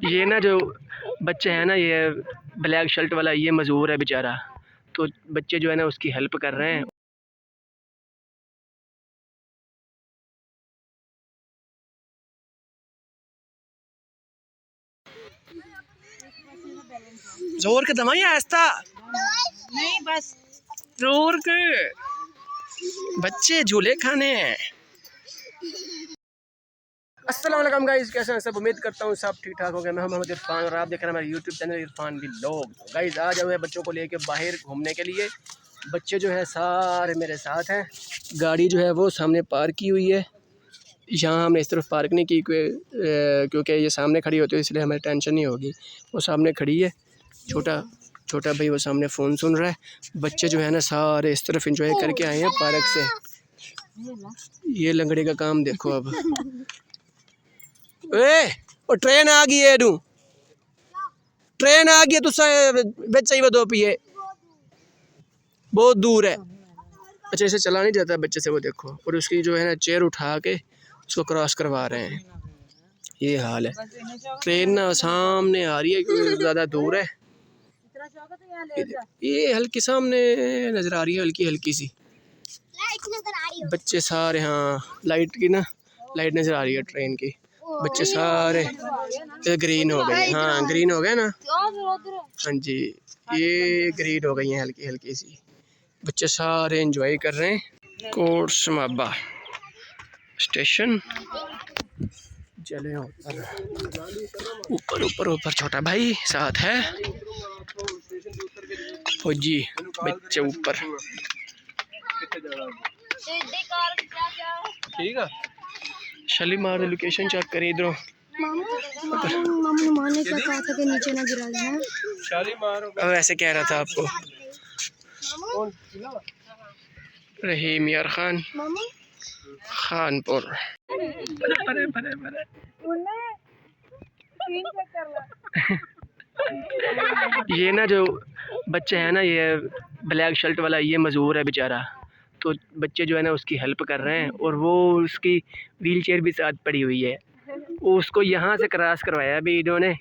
ये ना जो बच्चे हैं ना, ये ब्लैक शर्ट वाला, ये मजदूर है बेचारा, तो बच्चे जो है ना उसकी हेल्प कर रहे हैं। जोर के दवाई आस्ता नहीं, बस जोर के बच्चे झूले खाने हैं। अस्सलाम वालेकुम गाइस, कैसे हैं सब? उम्मीद करता हूँ सब ठीक ठाक हो गए। मैं मोहम्मद इरफान और आप देख रहे हैं हमारे YouTube channel Irfan vlog. Guys आज आए हैं बच्चों को लेके बाहर घूमने के लिए। बच्चे जो है सारे मेरे साथ हैं। गाड़ी जो है वो सामने पार्क की हुई है। यहाँ हमने इस तरफ पार्क नहीं की क्योंकि ये सामने खड़ी होती है, इसलिए हमें टेंशन नहीं होगी। वो सामने खड़ी है, छोटा भाई वो सामने फ़ोन सुन रहा है। बच्चे जो है ना सारे इस तरफ एंजॉय करके आए हैं पार्क से। ये लंगड़े का काम देखो अब। ओ ट्रेन आ गई है, ट्रेन आ गई है, तुझसे बच्चे ही दो पिए बहुत दूर है। अच्छा इसे चला नहीं जाता बच्चे से, वो देखो। और उसकी जो है ना चेयर उठा के उसको क्रॉस करवा रहे हैं। ये हाल है। ट्रेन ना सामने आ रही है क्योंकि ज़्यादा दूर है। ये हल्की सामने नज़र आ रही है, हल्की हल्की सी बच्चे सारे। हाँ लाइट की ना, लाइट नज़र आ रही है ट्रेन की। बच्चे सारे ग्रीन हो गए। हाँ ग्रीन हो गए ना, हाँ जी ये ग्रीन हो गई हैं हल्की हल्की सी। बच्चे सारे एंजॉय कर रहे हैं। कोट समाबा स्टेशन। चले ऊपर ऊपर ऊपर छोटा भाई साथ है, फौजी बच्चे ऊपर। ठीक है शालीमार लोकेशन चेक करें इधरों। मामू ने क्या कहा था कि नीचे ना गिरा देना। शालीमार अब ऐसे कह रहा था आपको रहीम यार खान खानपुर। ये ना जो बच्चे हैं ना, ये ब्लैक शर्ट वाला, ये मजदूर है बेचारा, तो बच्चे जो है ना उसकी हेल्प कर रहे हैं। और वो उसकी व्हील चेयर भी साथ पड़ी हुई है। वो उसको यहाँ से क्रॉस करवाया अभी इन्होंने,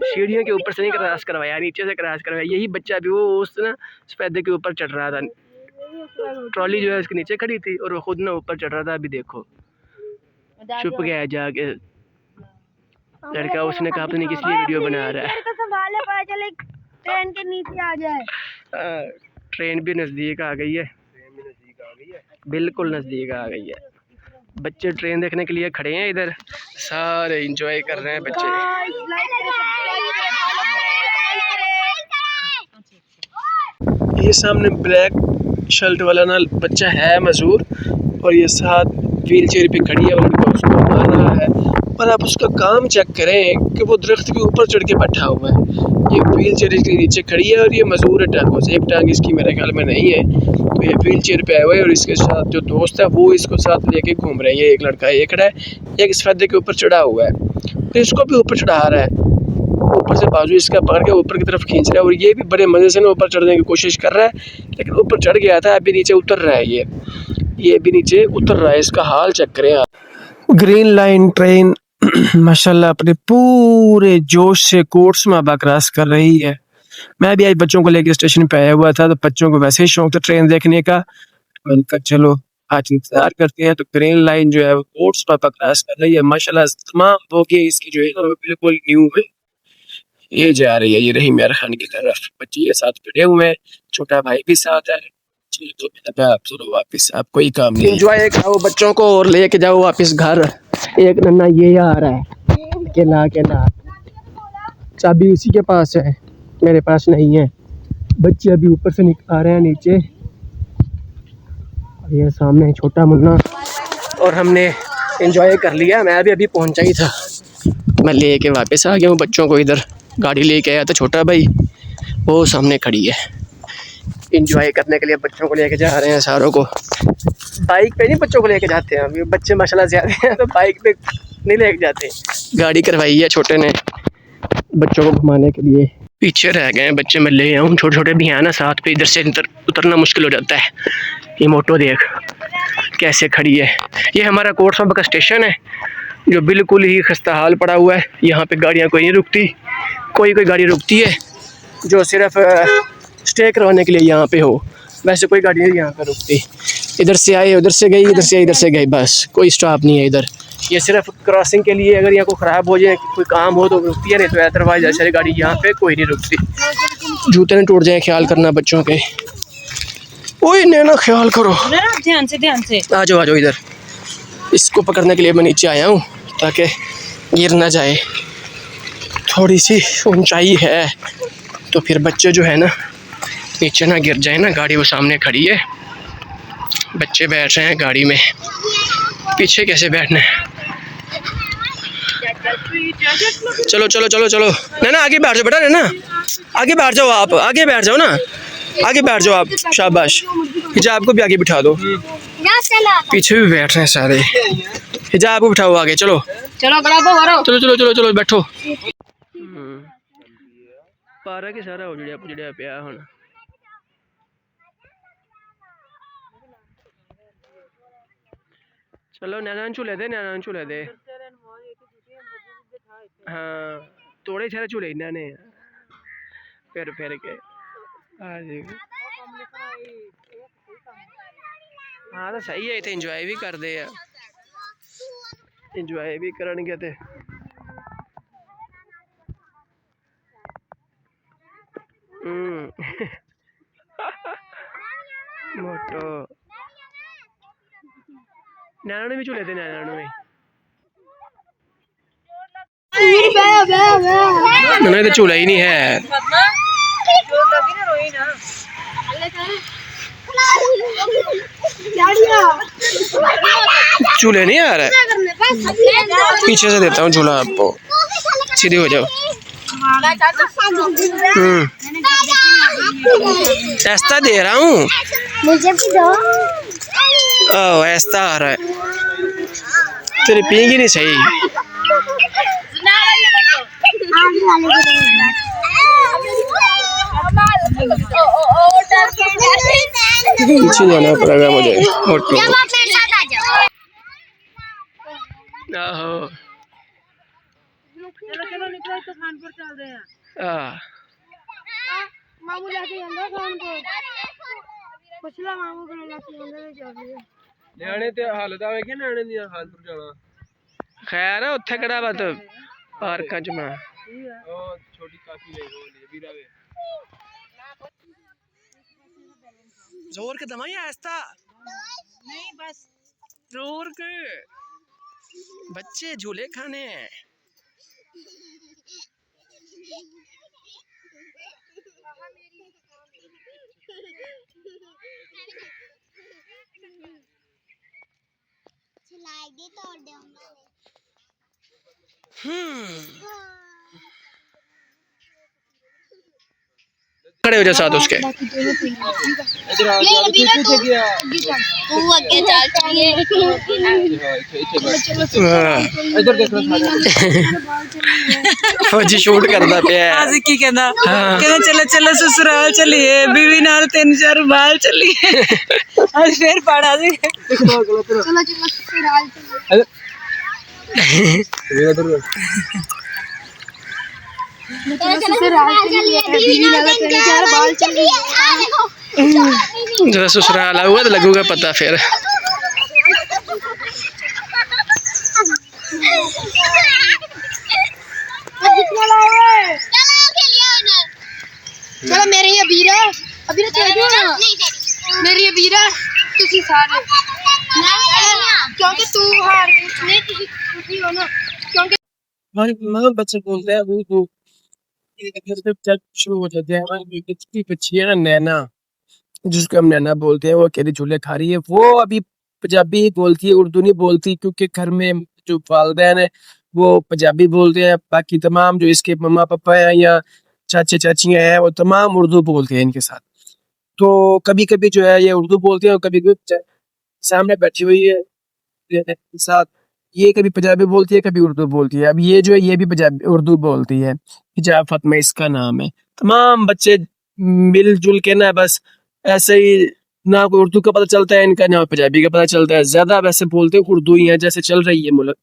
सीढ़ियों के ऊपर से नहीं क्रॉस करवाया, नीचे से क्रॉस करवाया। यही बच्चा भी वो उस ना सफेदे के ऊपर चढ़ रहा था। ट्रॉली जो है उसके नीचे खड़ी थी और वो खुद ना ऊपर चढ़ रहा था। अभी देखो छुप गया जाके लड़का। उसने कहा पता नहीं किस लिए वीडियो बना रहा है। ट्रेन के नीचे आ जाए। ट्रेन भी नज़दीक आ गई है, बिल्कुल नज़दीक आ गई है। बच्चे ट्रेन देखने के लिए खड़े हैं इधर, सारे एंजॉय कर रहे हैं बच्चे। ये सामने ब्लैक शर्ट वाला ना बच्चा है मजदूर, और ये साथ व्हील चेयर पे खड़ी है, लड़का उसको मार रहा है। पर आप उसका काम चेक करें कि वो दरख्त के ऊपर चढ़ के बैठा हुआ है। ये व्हील चेयर के नीचे खड़ी है और ये मजदूर है टांगों से। एक टांग इसकी मेरे ख्याल में नहीं है, तो ये व्हील चेयर पे आया हुआ है। और इसके साथ जो दोस्त है वो इसको साथ लेके घूम रहे हैं। ये एक लड़का है, ये खड़ा है, एक सफेदे के ऊपर चढ़ा हुआ है, तो इसको भी ऊपर चढ़ा रहा है। ऊपर से बाजू इसका पकड़ के ऊपर की तरफ खींच रहा है। और ये भी बड़े मज़े से ना ऊपर चढ़ने की कोशिश कर रहा है, लेकिन ऊपर चढ़ गया था, अभी नीचे उतर रहा है। ये भी नीचे उतर रहा है। इसका हाल चेक करें आप। ग्रीन लाइन ट्रेन माशाल्लाह अपने पूरे जोश से कोर्स में क्रॉस कर रही है। मैं भी आज बच्चों को लेकर स्टेशन पे आया हुआ था, तो बच्चों को वैसे ही शौक था ट्रेन देखने का। मैंने कहा चलो आज इंतजार करते हैं। तो ग्रीन लाइन जो है वो कोर्स में क्रॉस कर रही है। माशाल्लाह तमाम बोगी इसकी जो है ना वो बिल्कुल न्यू है। ये जा रही है, ये रही मेरा खान की तरफ। बच्चे ये साथ खड़े हुए हैं, छोटा भाई भी साथ है। चलो वापिस, आप कोई काम नहीं। एंजॉय करो बच्चों को और लेके जाओ वापिस घर। एक नन्ना ये आ रहा है केला चाबी उसी के पास है, मेरे पास नहीं है। बच्चे अभी ऊपर से आ रहे हैं नीचे। ये सामने छोटा मुन्ना। और हमने एंजॉय कर लिया। मैं भी अभी पहुंचा ही था, मैं लेके वापस आ गया हूँ बच्चों को। इधर गाड़ी लेके आया था छोटा भाई, वो सामने खड़ी है। एंजॉय करने के लिए बच्चों को लेके जा रहे हैं सारों को। बाइक पे नहीं बच्चों को लेके जाते हैं, अभी बच्चे माशाल्लाह ज़्यादा हैं तो बाइक पे नहीं लेके जाते। गाड़ी करवाई है छोटे ने बच्चों को घुमाने के लिए। पीछे रह गए हैं बच्चे, मैं ले आऊँ। छोटे छोटे भी हैं ना साथ पे, इधर से उतरना मुश्किल हो जाता है। ये मोटो देख कैसे खड़ी है। ये हमारा कोर्ट का स्टेशन है जो बिल्कुल ही खस्ता हाल पड़ा हुआ है। यहाँ पे गाड़ियाँ कोई नहीं रुकती, कोई गाड़ी रुकती है जो सिर्फ स्टे करवाने के लिए यहाँ पे हो, वैसे कोई गाड़ी नहीं यहाँ पे रुकती। इधर से आए उधर से गई, इधर से इधर से गई, बस कोई स्टॉप नहीं है इधर। ये सिर्फ क्रॉसिंग के लिए, अगर यहाँ को ख़राब हो जाए कोई काम हो तो रुकती है, नहीं तो अदरवाइज ऐसे गाड़ी यहाँ पे कोई नहीं रुकती। जूते न टूट जाए, ख्याल करना बच्चों के। ओए नैना ख्याल करो, ध्यान से आ जाओ इधर। इसको पकड़ने के लिए मैं नीचे आया हूँ ताकि गिर ना जाए। थोड़ी सी ऊंचाई है तो फिर बच्चे जो है ना नीचे ना गिर जाए ना। गाड़ी वो सामने खड़ी है, बच्चे बैठ रहे हैं गाड़ी में, पीछे कैसे बैठना है। चलो चलो चलो चलो ना आगे बैठ जाओ बेटा, ना आगे बैठ जाओ, आप आगे बैठ जाओ ना, आगे बैठ जाओ आप, शाबाश। हिजाब को भी आगे बिठा दो, पीछे भी बैठ रहे हैं सारे। हिजाब को बिठाओ आगे, चलो चलो चलो चलो चलो चलो बैठो। पारा के सारा उजड़िया पुजड़िया पिया हुण। चलो नैना झूले दे। हाँ थोड़े सारे झूले इन्होंने फिर के। हाँ जी हाँ तो सही है, इतने इंजॉय भी करते हैं, इंजॉय भी करनगे ते। मोटो नैना ने भी झूले थे, नैना ने भी मैंने तो झूला ही नहीं है। झूले नहीं आ रहा है, पीछे से देता हूँ झूला आपको, सीधे हो जाओ। ऐसा दे रहा हूँ, मुझे भी दो। ओह ऐसा आ रहा है, तेरी पीएंगी नहीं सही। पीछे जाना पड़ेगा मुझे। आहो चलो निकलो तो खानपुर चल रहे हैं। मामू लेके जाएंगे खानपुर, पिछला मामू को लेके जाएंगे। ਨਿਆਣੇ ਤੇ ਹਾਲਤ ਆਵੇਗੀ ਨਿਆਣੇ ਦੀ ਖਾਨਪੁਰ ਜਾਣਾ। ਖੈਰ ਉੱਥੇ ਕਿਹੜਾ ਬਤ ਪਾਰਕਾਂ ਚ ਮੈਂ ਉਹ ਛੋਟੀ ਕਾਕੀ ਲੈ ਗਈ ਵੀਰਾ ਵੇ जोर के दमा या ऐसा नहीं बस जोर के बच्चे झूले खाने हैं। खड़े हो जाओ साथ उसके। फौजी शूट करता पे की कहना चलो चलो ससुराल चलिए बीवी नाल 3-4 बाल चलिए आज फिर पड़ा सी चलो ससुराल जरा ससुराल हुआ तो लगूगा पता फिर। चलो मेरे ये वीरा अभी मेरी ये वीरा तुसी सारे क्योंकि तू हार नहीं तुसी हो ना क्योंकि मतलब बच्चे बोलते हैं वो जब शुरू हो जाते हैं हमारी बच्ची है ना नैना, जिसको हम नैना बोलते हैं, वो अकेले झूले खा रही है। वो अभी पंजाबी ही बोलती है, उर्दू नहीं बोलती, क्योंकि घर में जो वालिदैन है वो पंजाबी बोलते हैं। बाकी तमाम जो इसके मम्मा पापा हैं या चाचे चाचियाँ हैं वो तमाम उर्दू बोलते हैं इनके साथ। तो कभी कभी जो है ये उर्दू बोलते हैं और कभी कभी सामने बैठी हुई है साथ ये कभी पंजाबी बोलती है कभी उर्दू बोलती है। अब ये जो है ये भी पंजाबी उर्दू बोलती है। हिजाब फातिमा इसका नाम है। तमाम बच्चे मिलजुल के ना बस ऐसे ही, ना कोई उर्दू का पता चलता है इनका ना पंजाबी का पता चलता है। ज्यादा वैसे बोलते हैं उर्दू ही है जैसे चल रही है मुल्क।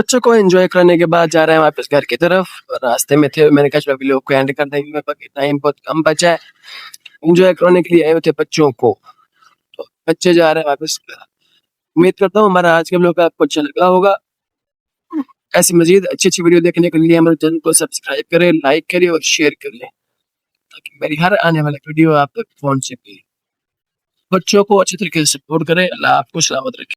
बच्चों को एंजॉय करने के बाद जा रहे हैं वापस घर की तरफ। रास्ते में थे, मैंने कहा वीडियो को एंड कर देंगे, टाइम बहुत कम बचा है। एंजॉय करने के लिए आए थे बच्चों को, तो बच्चे जा रहे हैं वापस घर। उम्मीद करता हूँ हमारा आज का ब्लॉग आपको अच्छा लगा होगा। ऐसी मजीद अच्छी अच्छी वीडियो देखने के लिए हमारे चैनल को सब्सक्राइब करें, लाइक करें और शेयर कर लें, ताकि मेरी हर आने वाली वीडियो आप तक पहुंच सके। बच्चों को अच्छी तरीके से सपोर्ट करें। अल्लाह आपको सलामत रखे।